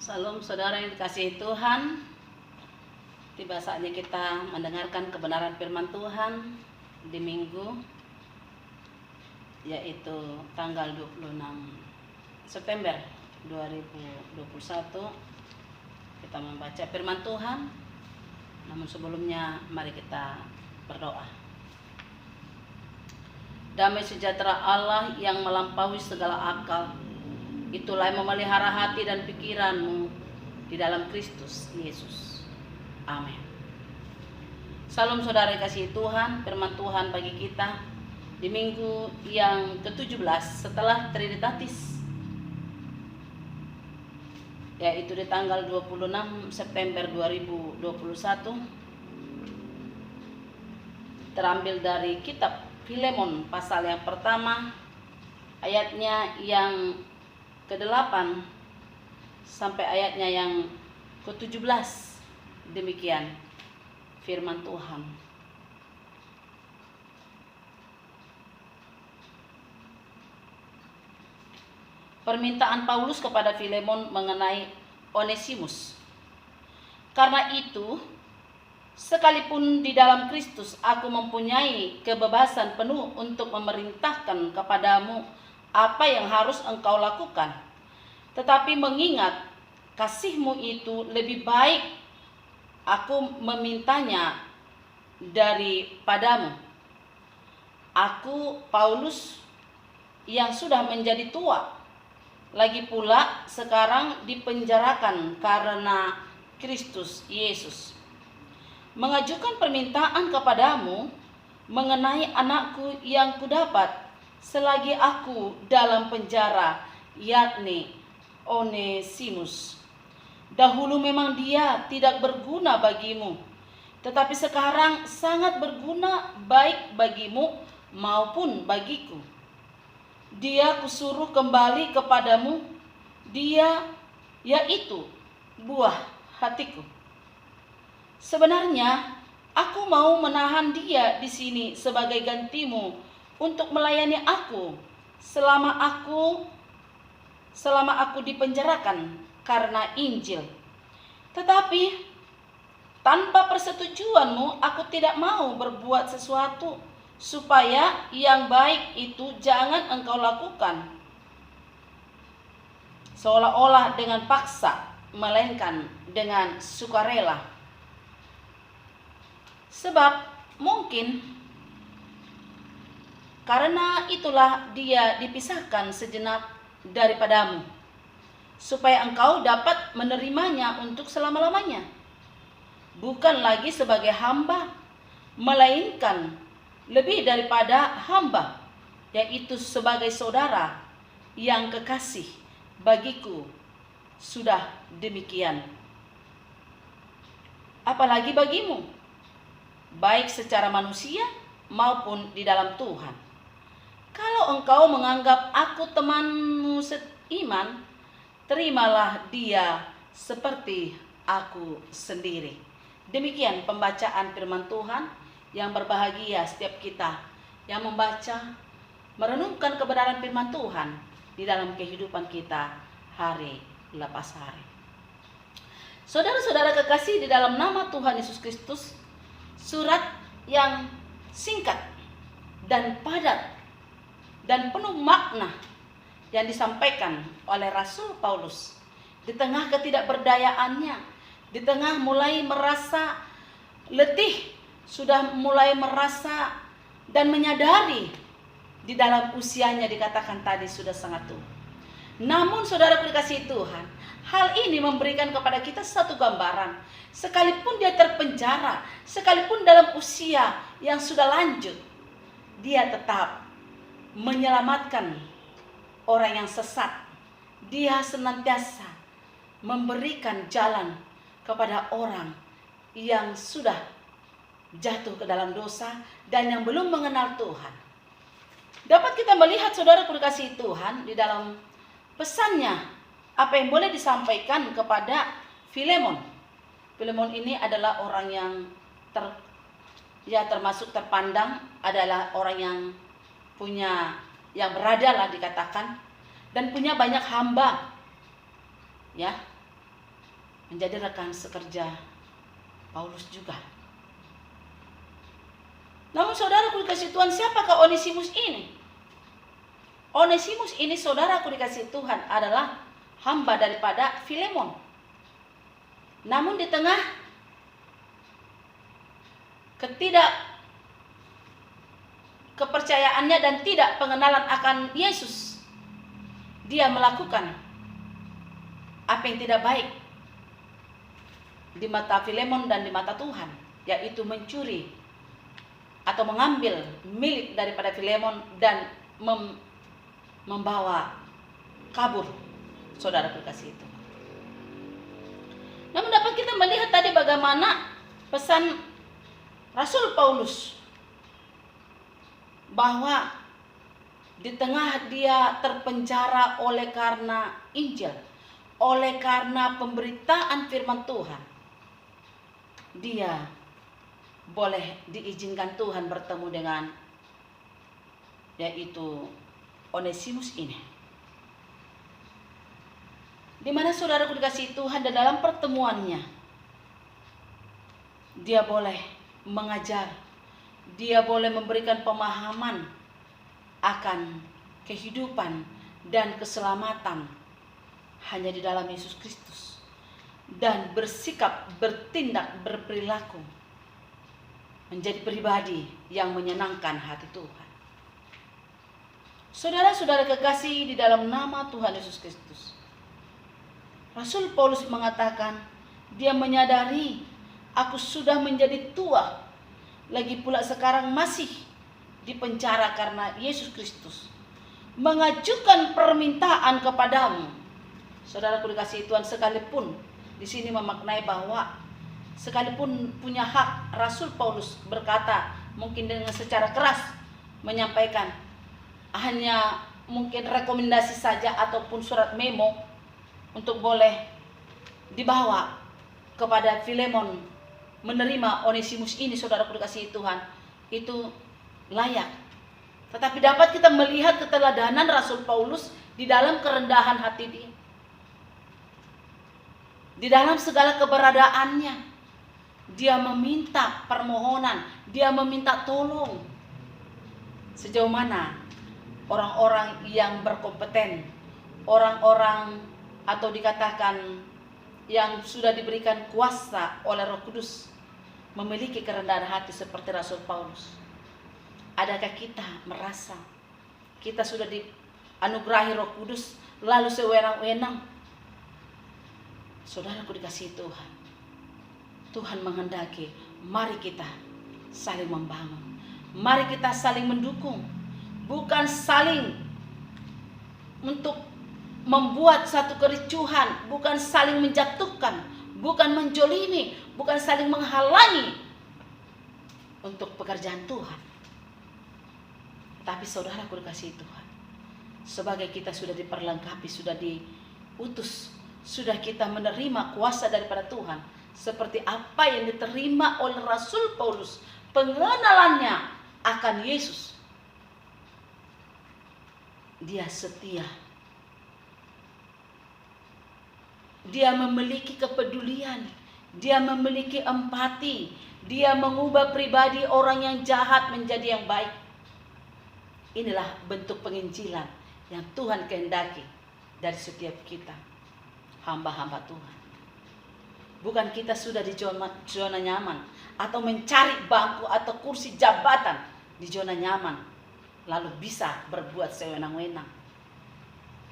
Salam saudara yang dikasihi Tuhan. Tiba saatnya kita mendengarkan kebenaran firman Tuhan di minggu, yaitu tanggal 26 September 2021. Kita membaca firman Tuhan. Namun sebelumnya mari kita berdoa. Damai sejahtera Allah yang melampaui segala akal, itulah yang memelihara hati dan pikiranmu di dalam Kristus Yesus. Amin. Salam saudara kasih Tuhan, firman Tuhan bagi kita di minggu yang ke-17 setelah Trinitatis, yaitu di tanggal 26 September 2021, terambil dari kitab Filemon pasal yang pertama, ayatnya yang ke-8 sampai ayatnya yang ke-17. Demikian firman Tuhan. Permintaan Paulus kepada Filemon mengenai Onesimus. Karena itu, sekalipun di dalam Kristus aku mempunyai kebebasan penuh untuk memerintahkan kepadamu apa yang harus engkau lakukan. Tetapi mengingat kasihmu itu lebih baik aku memintanya daripadamu. Aku Paulus yang sudah menjadi tua, lagi pula sekarang dipenjarakan karena Kristus Yesus, mengajukan permintaan kepadamu mengenai anakku yang kudapat selagi aku dalam penjara, yakni Onesimus. Dahulu memang dia tidak berguna bagimu, tetapi sekarang sangat berguna baik bagimu maupun bagiku. Dia kusuruh kembali kepadamu, dia yaitu buah hatiku. Sebenarnya aku mau menahan dia di sini sebagai gantimu untuk melayani aku selama aku dipenjarakan karena Injil. Tetapi tanpa persetujuanmu aku tidak mau berbuat sesuatu supaya yang baik itu jangan engkau lakukan seolah-olah dengan paksa, melainkan dengan sukarela. Sebab mungkin karena itulah dia dipisahkan sejenak daripadamu, supaya engkau dapat menerimanya untuk selama-lamanya, bukan lagi sebagai hamba, melainkan lebih daripada hamba, yaitu sebagai saudara yang kekasih bagiku. Sudah demikian, apalagi bagimu, baik secara manusia maupun di dalam Tuhan. Kalau engkau menganggap aku temanmu seiman, terimalah dia seperti aku sendiri. Demikian pembacaan firman Tuhan. Yang berbahagia setiap kita yang membaca, merenungkan kebenaran firman Tuhan di dalam kehidupan kita hari lepas hari. Saudara-saudara kekasih di dalam nama Tuhan Yesus Kristus, surat yang singkat dan padat dan penuh makna yang disampaikan oleh Rasul Paulus di tengah ketidakberdayaannya, di tengah mulai merasa letih, sudah mulai merasa dan menyadari di dalam usianya, dikatakan tadi sudah sangat tua. Namun saudara dikasihi Tuhan, hal ini memberikan kepada kita satu gambaran. Sekalipun dia terpenjara, sekalipun dalam usia yang sudah lanjut, dia tetap menyelamatkan orang yang sesat. Dia senantiasa memberikan jalan kepada orang yang sudah jatuh ke dalam dosa dan yang belum mengenal Tuhan. Dapat kita melihat saudara dikasihi Tuhan di dalam pesannya apa yang boleh disampaikan kepada Filemon. Filemon ini adalah orang yang termasuk terpandang, adalah orang yang berada lah dikatakan, dan punya banyak hamba. Ya. menjadi rekan sekerja Paulus juga. Namun saudaraku dikasih Tuhan, siapakah Onesimus ini? Onesimus ini, saudaraku dikasih Tuhan, adalah hamba daripada Filemon. Namun di tengah kepercayaannya dan tidak pengenalan akan Yesus, dia melakukan apa yang tidak baik di mata Filemon dan di mata Tuhan, yaitu mencuri atau mengambil milik daripada Filemon dan membawa kabur saudara kasih itu. Namun dapat kita melihat tadi bagaimana pesan Rasul Paulus, bahwa di tengah dia terpenjara oleh karena Injil, oleh karena pemberitaan firman Tuhan, dia boleh diizinkan Tuhan bertemu dengan yaitu Onesimus ini. Di mana saudaraku dikasihi Tuhan, dan dalam pertemuannya dia boleh mengajar, dia boleh memberikan pemahaman akan kehidupan dan keselamatan hanya di dalam Yesus Kristus, dan bersikap, bertindak, berperilaku menjadi pribadi yang menyenangkan hati Tuhan. Saudara-saudara kekasih di dalam nama Tuhan Yesus Kristus, Rasul Paulus mengatakan, dia menyadari, aku sudah menjadi tua, lagi pula sekarang masih dipenjara karena Yesus Kristus, mengajukan permintaan kepadamu. Saudaraku dikasihi Tuhan, sekalipun di sini memaknai bahwa sekalipun punya hak, Rasul Paulus berkata mungkin dengan secara keras menyampaikan hanya mungkin rekomendasi saja ataupun surat memo untuk boleh dibawa kepada Filemon menerima Onesimus ini. Saudaraku dikasihi Tuhan, itu layak. Tetapi dapat kita melihat keteladanan Rasul Paulus di dalam kerendahan hati dia, di dalam segala keberadaannya, dia meminta permohonan, dia meminta tolong. Sejauh mana orang-orang yang berkompeten, orang-orang atau dikatakan yang sudah diberikan kuasa oleh Roh Kudus memiliki kerendahan hati seperti Rasul Paulus? Adakah kita merasa kita sudah dianugerahi Roh Kudus lalu sewenang-wenang? Saudaraku dikasihi Tuhan, Tuhan menghendaki mari kita saling membangun, mari kita saling mendukung, bukan saling untuk membuat satu kericuhan, bukan saling menjatuhkan, bukan menjolimi, bukan saling menghalangi untuk pekerjaan Tuhan. Tapi saudaraku dikasihi Tuhan, sebagai kita sudah diperlengkapi, sudah diutus, sudah kita menerima kuasa daripada Tuhan, seperti apa yang diterima oleh Rasul Paulus, pengenalannya akan Yesus. Dia setia, dia memiliki kepedulian, dia memiliki empati, dia mengubah pribadi orang yang jahat menjadi yang baik. Inilah bentuk penginjilan yang Tuhan kehendaki dari setiap kita, hamba-hamba Tuhan. Bukan kita sudah di zona nyaman atau mencari bangku atau kursi jabatan di zona nyaman lalu bisa berbuat sewenang-wenang.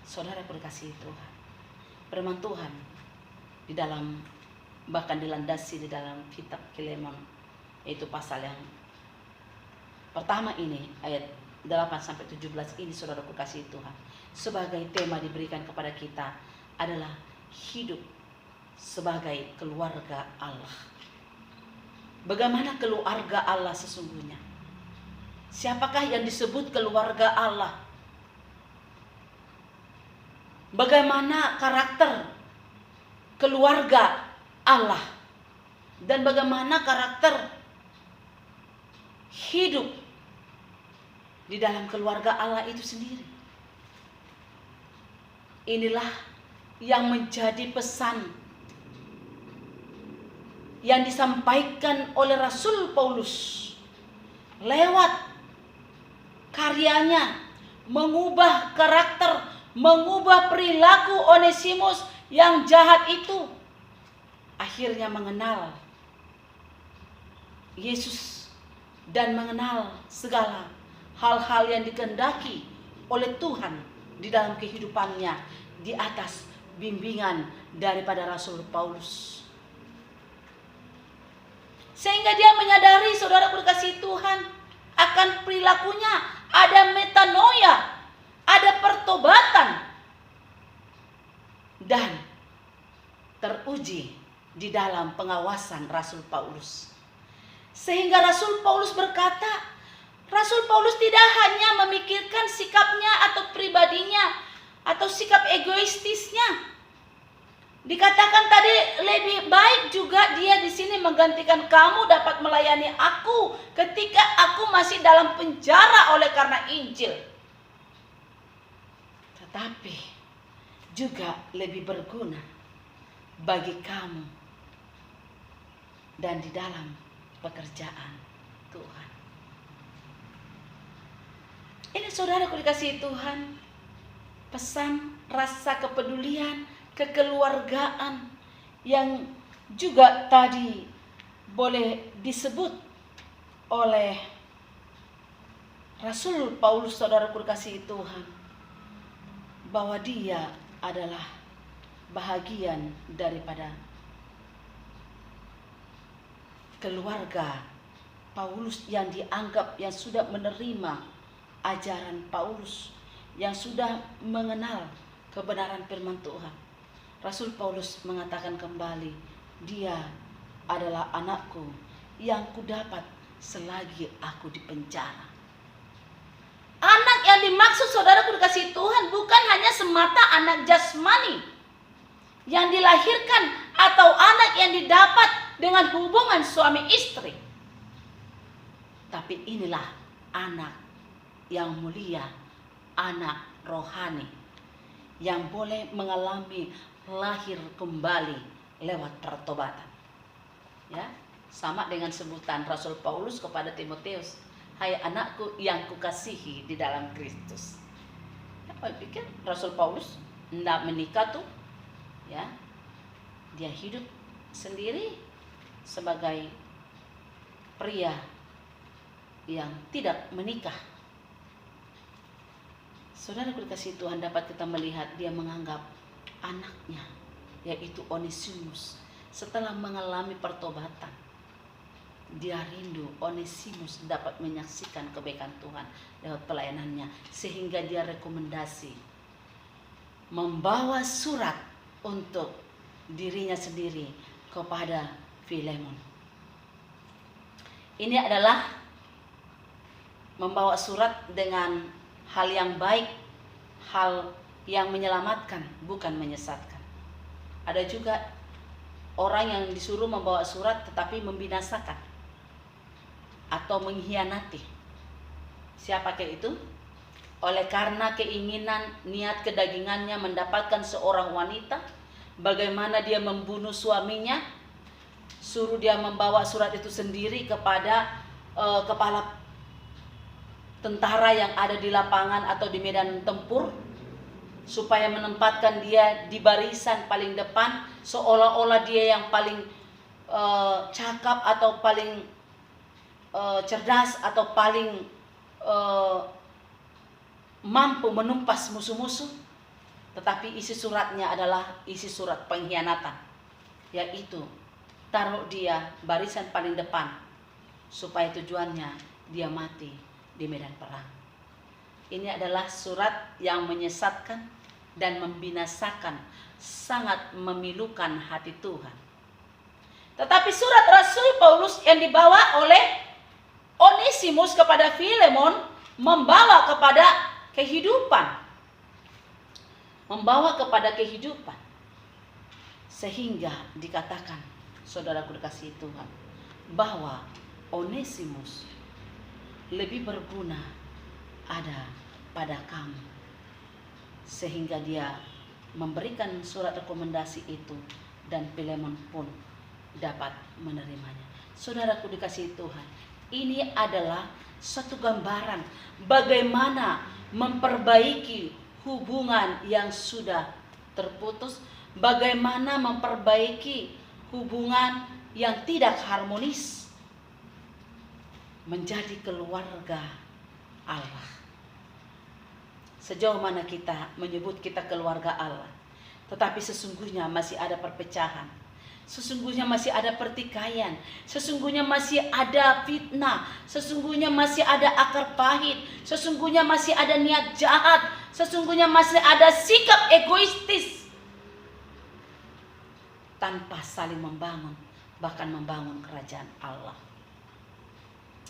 Saudara dikasihi Tuhan, firman Tuhan di dalam, bahkan dilandasi di dalam kitab Filemon, yaitu pasal yang pertama ini ayat 8-17 ini, saudaraku kasih Tuhan, sebagai tema diberikan kepada kita adalah hidup sebagai keluarga Allah. Bagaimana keluarga Allah sesungguhnya? Siapakah yang disebut keluarga Allah? Bagaimana karakter keluarga Allah? Dan bagaimana karakter hidup di dalam keluarga Allah itu sendiri? Inilah yang menjadi pesan yang disampaikan oleh Rasul Paulus lewat karyanya mengubah karakter, mengubah perilaku Onesimus yang jahat itu, akhirnya mengenal Yesus dan mengenal segala hal-hal yang dikehendaki oleh Tuhan di dalam kehidupannya di atas bimbingan daripada Rasul Paulus. Sehingga dia menyadari, saudara berkasih Tuhan, akan perilakunya ada metanoia, ada pertobatan, dan teruji di dalam pengawasan Rasul Paulus. Sehingga Rasul Paulus berkata, Rasul Paulus tidak hanya memikirkan sikapnya atau pribadinya atau sikap egoistisnya. Dikatakan tadi, lebih baik juga dia di sini menggantikan kamu dapat melayani aku ketika aku masih dalam penjara oleh karena Injil. Tetapi juga lebih berguna bagi kamu dan di dalam pekerjaan Tuhan. Ini saudaraku dikasihi Tuhan, pesan rasa kepedulian, kekeluargaan yang juga tadi boleh disebut oleh Rasul Paulus, saudaraku dikasihi Tuhan, bahwa dia adalah bahagian daripada keluarga Paulus yang dianggap yang sudah menerima ajaran Paulus, yang sudah mengenal kebenaran firman Tuhan. Rasul Paulus mengatakan kembali, dia adalah anakku yang kudapat selagi aku di penjara. Anak yang dimaksud saudaraku dikasihi Tuhan bukan hanya semata anak jasmani yang dilahirkan atau anak yang didapat dengan hubungan suami istri. Tapi inilah anak yang mulia, anak rohani yang boleh mengalami lahir kembali lewat pertobatan. Ya, sama dengan sebutan Rasul Paulus kepada Timotius, hai anakku yang kukasihi di dalam Kristus. Apa pikir Rasul Paulus tidak menikah tuh? Ya, dia hidup sendiri sebagai pria yang tidak menikah. Saudara dikasihi Tuhan, dapat kita melihat dia menganggap anaknya, yaitu Onesimus, setelah mengalami pertobatan, dia rindu Onesimus dapat menyaksikan kebaikan Tuhan lewat pelayanannya, sehingga dia rekomendasi membawa surat untuk dirinya sendiri kepada Filemon. Ini adalah membawa surat dengan hal yang baik, hal yang menyelamatkan, bukan menyesatkan. Ada juga orang yang disuruh membawa surat tetapi membinasakan atau mengkhianati. Siapa kayak itu? Oleh karena keinginan, niat kedagingannya mendapatkan seorang wanita, bagaimana dia membunuh suaminya, suruh dia membawa surat itu sendiri kepada kepala tentara yang ada di lapangan atau di medan tempur, supaya menempatkan dia di barisan paling depan, seolah-olah dia yang paling cakap atau paling cerdas atau paling mampu menumpas musuh-musuh. Tetapi isi suratnya adalah isi surat pengkhianatan, yaitu taruh dia barisan paling depan supaya tujuannya dia mati di medan perang. Ini adalah surat yang menyesatkan dan membinasakan, sangat memilukan hati Tuhan. Tetapi surat Rasul Paulus yang dibawa oleh Onesimus kepada Filemon membawa kepada kehidupan. Membawa kepada kehidupan. Sehingga dikatakan, saudaraku dikasihi Tuhan, bahwa Onesimus lebih berguna ada pada kamu. Sehingga dia memberikan surat rekomendasi itu, dan Filemon pun dapat menerimanya. Saudaraku dikasihi Tuhan, ini adalah satu gambaran bagaimana memperbaiki hubungan yang sudah terputus, bagaimana memperbaiki hubungan yang tidak harmonis menjadi keluarga Allah. Sejauh mana kita menyebut kita keluarga Allah, tetapi sesungguhnya masih ada perpecahan, sesungguhnya masih ada pertikaian, sesungguhnya masih ada fitnah, sesungguhnya masih ada akar pahit, sesungguhnya masih ada niat jahat, sesungguhnya masih ada sikap egoistis tanpa saling membangun, bahkan membangun kerajaan Allah.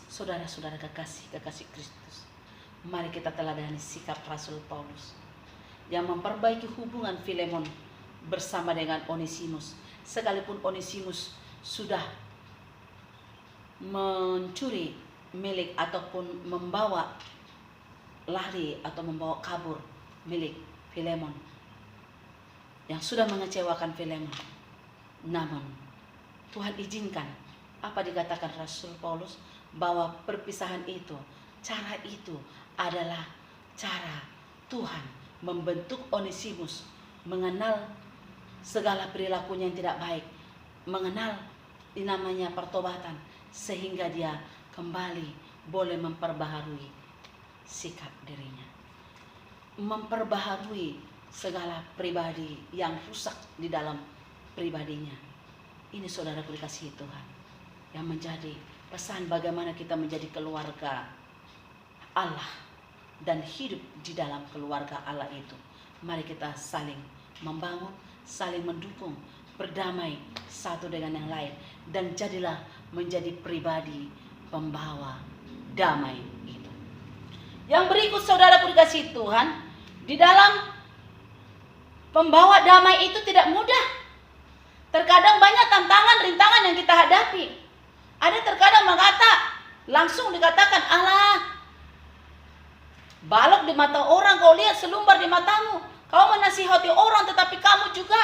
Saudara-saudara kekasih Kristus, mari kita teladani sikap Rasul Paulus yang memperbaiki hubungan Filemon bersama dengan Onesimus. Sekalipun Onesimus sudah mencuri milik ataupun membawa lari atau membawa kabur milik Filemon, yang sudah mengecewakan Filemon. Namun Tuhan izinkan, apa dikatakan Rasul Paulus, bahwa perpisahan itu, cara itu adalah cara Tuhan membentuk Onesimus mengenal segala perilakunya yang tidak baik, mengenal namanya pertobatan, sehingga dia kembali boleh memperbaharui sikap dirinya, memperbaharui segala pribadi yang rusak di dalam pribadinya. Ini saudaraku dikasihi Tuhan, yang menjadi pesan bagaimana kita menjadi keluarga Allah dan hidup di dalam keluarga Allah itu. Mari kita saling membangun, saling mendukung, berdamai satu dengan yang lain, dan jadilah menjadi pribadi pembawa damai itu. Yang berikut saudaraku dikasihi Tuhan, di dalam pembawa damai itu tidak mudah. Terkadang banyak tantangan, rintangan yang kita hadapi. Ada terkadang langsung dikatakan, alah, balok di mata orang kau lihat selumbar di matamu. Kau menasihati orang tetapi kamu juga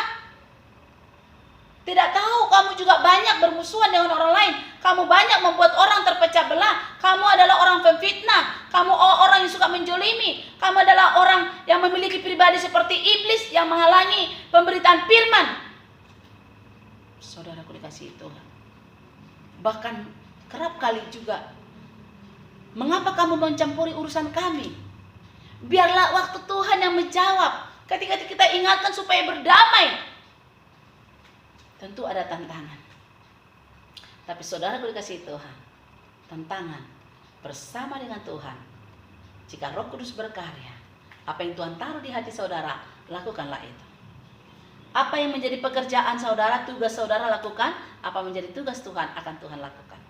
tidak tahu, kamu juga banyak bermusuhan dengan orang lain. Kamu banyak membuat orang terpecah belah. Kamu adalah orang pemfitnah. Kamu orang yang suka menjolimi. Kamu adalah orang yang memiliki pribadi seperti iblis yang menghalangi pemberitaan firman. Saudaraku dikasihi Tuhan, bahkan kerap kali juga, mengapa kamu mencampuri urusan kami? Biarlah waktu Tuhan yang menjawab. Ketika kita ingatkan supaya berdamai, tentu ada tantangan. Tapi saudaraku dikasihi Tuhan, tantangan bersama dengan Tuhan, jika Roh Kudus berkarya, apa yang Tuhan taruh di hati saudara, lakukanlah itu. Apa yang menjadi pekerjaan saudara, tugas saudara, lakukan. Apa menjadi tugas Tuhan, akan Tuhan lakukan.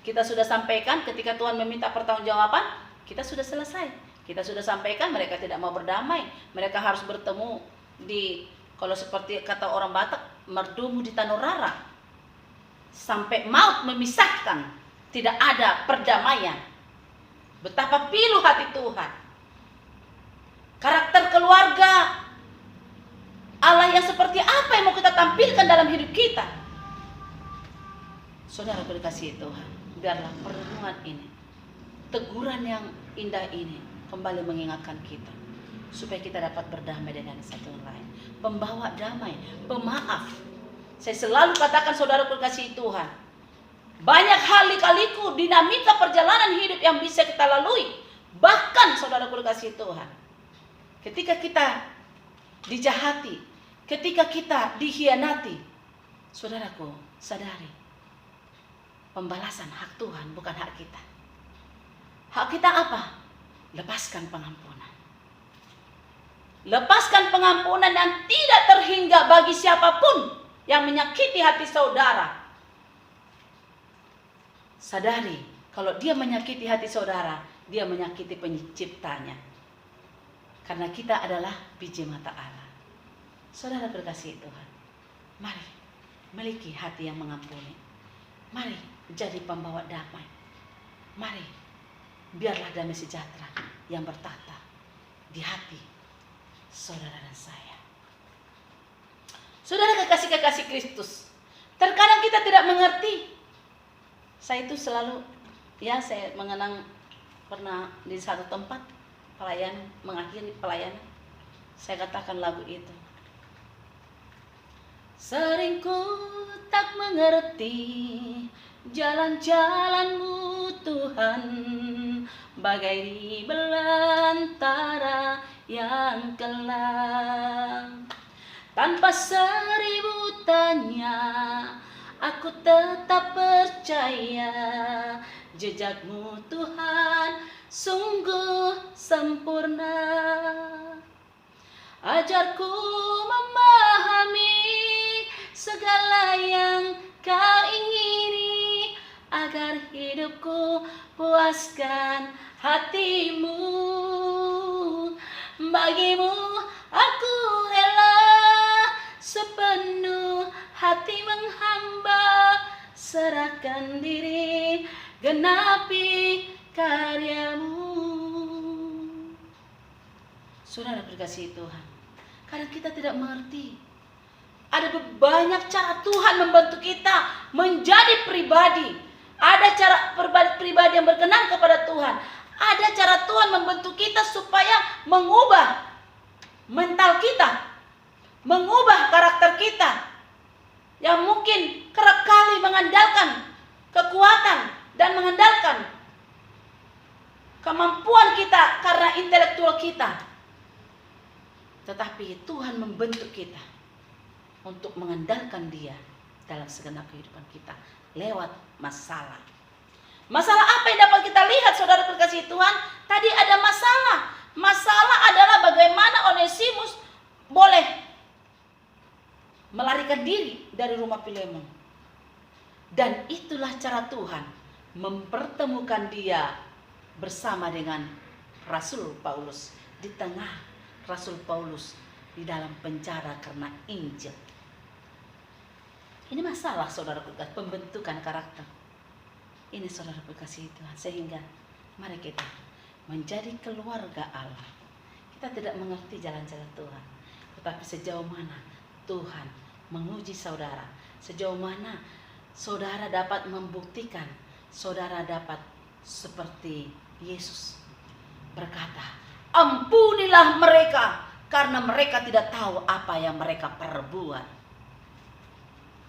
Kita sudah sampaikan ketika Tuhan meminta pertanggungjawaban, kita sudah selesai. Kita sudah sampaikan mereka tidak mau berdamai. Mereka harus bertemu di, kalau seperti kata orang Batak, merdumu di Tanorara. Sampai maut memisahkan, tidak ada perdamaian. Betapa pilu hati Tuhan. Karakter keluarga Allah yang seperti apa yang mau kita tampilkan dalam hidup kita. Saudara dikasihi Tuhan, biarlah perenungan ini, teguran yang indah ini kembali mengingatkan kita, supaya kita dapat berdamai dengan satu lain. Pembawa damai, pemaaf. Saya selalu katakan saudara dikasihi Tuhan, banyak hal lika-liku dinamika perjalanan hidup yang bisa kita lalui. Bahkan saudara dikasihi Tuhan, ketika kita dijahati, ketika kita dikhianati, saudaraku sadari, pembalasan hak Tuhan bukan hak kita. Hak kita apa? Lepaskan pengampunan. Lepaskan pengampunan yang tidak terhingga bagi siapapun yang menyakiti hati saudara. Sadari, kalau dia menyakiti hati saudara, dia menyakiti penciptanya. Karena kita adalah biji mata Allah. Saudara berkasihi Tuhan, mari miliki hati yang mengampuni. Mari jadi pembawa damai. Mari biarlah damai sejahtera yang bertata di hati saudara dan saya. Saudara kekasih-kekasih Kristus, Terkadang kita tidak mengerti. Saya itu selalu, saya mengenang pernah di satu tempat pelayan, mengakhiri pelayanan, saya katakan lagu itu. Sering ku tak mengerti jalan-jalan-Mu Tuhan, bagai di belantara yang kelam. Tanpa 1000 tanya, aku tetap percaya jejak-Mu Tuhan sungguh sempurna. Ajarku memahami segala yang Kau ingini, agar hidupku puaskan hati-Mu. Bagi-Mu aku rela sepenuh hati menghamba, serahkan diri, genapi karya-Mu. Saudara berkasihi Tuhan, kadang kita tidak mengerti. Ada banyak cara Tuhan membantu kita menjadi pribadi. Ada cara pribadi yang berkenan kepada Tuhan. Ada cara Tuhan membantu kita supaya mengubah mental kita, mengubah karakter kita, yang mungkin kerap kali mengandalkan kekuatan dan mengandalkan kemampuan kita karena intelektual kita. Tetapi Tuhan membentuk kita untuk mengandalkan Dia dalam segenap kehidupan kita lewat masalah. Masalah apa yang dapat kita lihat, saudara berkasihi Tuhan? Tadi ada masalah. Masalah adalah bagaimana Onesimus boleh melarikan diri dari rumah Filemon. Dan itulah cara Tuhan mempertemukan dia bersama dengan Rasul Paulus. Di tengah Rasul Paulus di dalam penjara karena Injil. Ini masalah, saudara berkasihi, pembentukan karakter. Ini saudara berkasihi Tuhan, sehingga mari kita menjadi keluarga Allah. Kita tidak mengerti jalan-jalan Tuhan, tetapi sejauh mana Tuhan menguji saudara, sejauh mana saudara dapat membuktikan, saudara dapat seperti Yesus berkata, ampunilah mereka karena mereka tidak tahu apa yang mereka perbuat.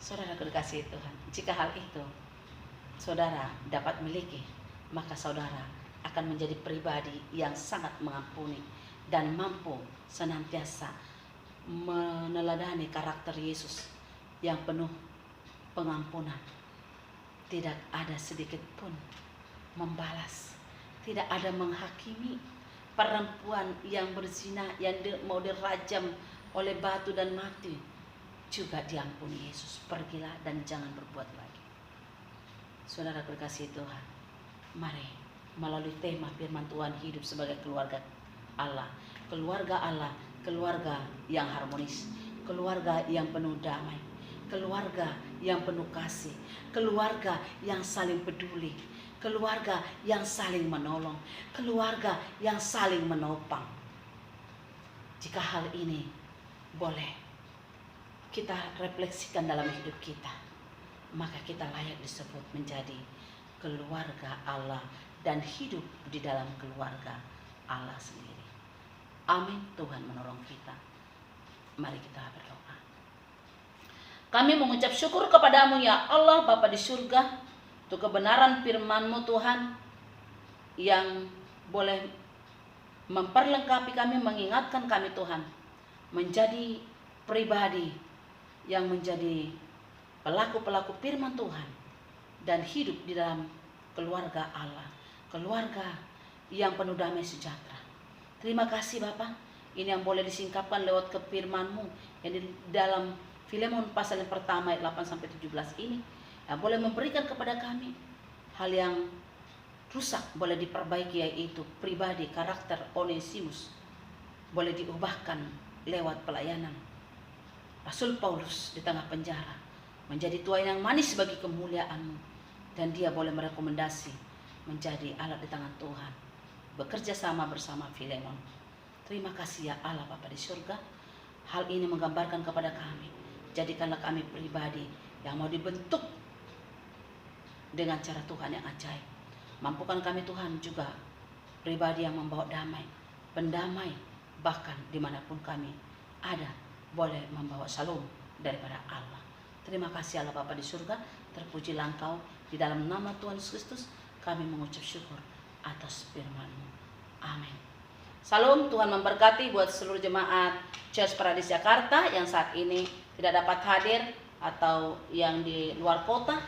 Saudara berkasihi Tuhan, jika hal itu saudara dapat miliki, maka saudara akan menjadi pribadi yang sangat mengampuni dan mampu senantiasa meneladani karakter Yesus yang penuh pengampunan. Tidak ada sedikit pun membalas, tidak ada menghakimi. Perempuan yang berzina, yang mau dirajam oleh batu dan mati, juga diampuni Yesus. Pergilah dan jangan berbuat lagi. Saudara berkasihi Tuhan, mari melalui tema firman Tuhan hidup sebagai keluarga Allah. Keluarga Allah, keluarga yang harmonis, keluarga yang penuh damai, keluarga yang penuh kasih, keluarga yang saling peduli, keluarga yang saling menolong, keluarga yang saling menopang. Jika hal ini boleh kita refleksikan dalam hidup kita, maka kita layak disebut menjadi keluarga Allah dan hidup di dalam keluarga Allah sendiri. Amin. Tuhan menolong kita. Mari kita berdoa. Kami mengucap syukur kepadamu ya Allah Bapa di surga, untuk kebenaran firman-Mu Tuhan yang boleh memperlengkapi kami, mengingatkan kami Tuhan, menjadi pribadi yang menjadi pelaku-pelaku firman Tuhan dan hidup di dalam keluarga Allah, keluarga yang penuh damai sejahtera. Terima kasih Bapa, ini yang boleh disingkapkan lewat kefirman-Mu yang di dalam Filemon pasal yang pertama ayat 8-17 ini, yang boleh memberikan kepada kami hal yang rusak boleh diperbaiki, yaitu pribadi karakter Onesimus boleh diubahkan lewat pelayanan Rasul Paulus di tengah penjara, menjadi tuai yang manis bagi kemuliaan-Mu, dan dia boleh merekomendasi menjadi alat di tangan Tuhan, bekerja sama bersama Filemon. Terima kasih ya Allah Bapa di surga. Hal ini menggambarkan kepada kami, jadikanlah kami pribadi yang mau dibentuk dengan cara Tuhan yang ajaib. Mampukan kami Tuhan juga pribadi yang membawa damai, pendamai, bahkan dimanapun kami ada, boleh membawa shalom daripada Allah. Terima kasih Allah Bapa di surga, terpujilah Engkau. Di dalam nama Tuhan Yesus Kristus kami mengucap syukur atas firman-Mu. Amin. Salam, Tuhan memberkati buat seluruh jemaat Church Paradise Jakarta yang saat ini tidak dapat hadir atau yang di luar kota.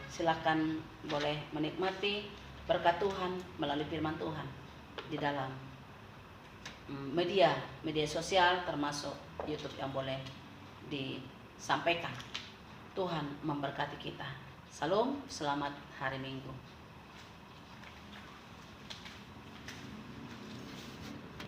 Silakan boleh menikmati berkat Tuhan melalui firman Tuhan di dalam media sosial termasuk YouTube yang boleh disampaikan. Tuhan memberkati kita. Salam, selamat hari Minggu.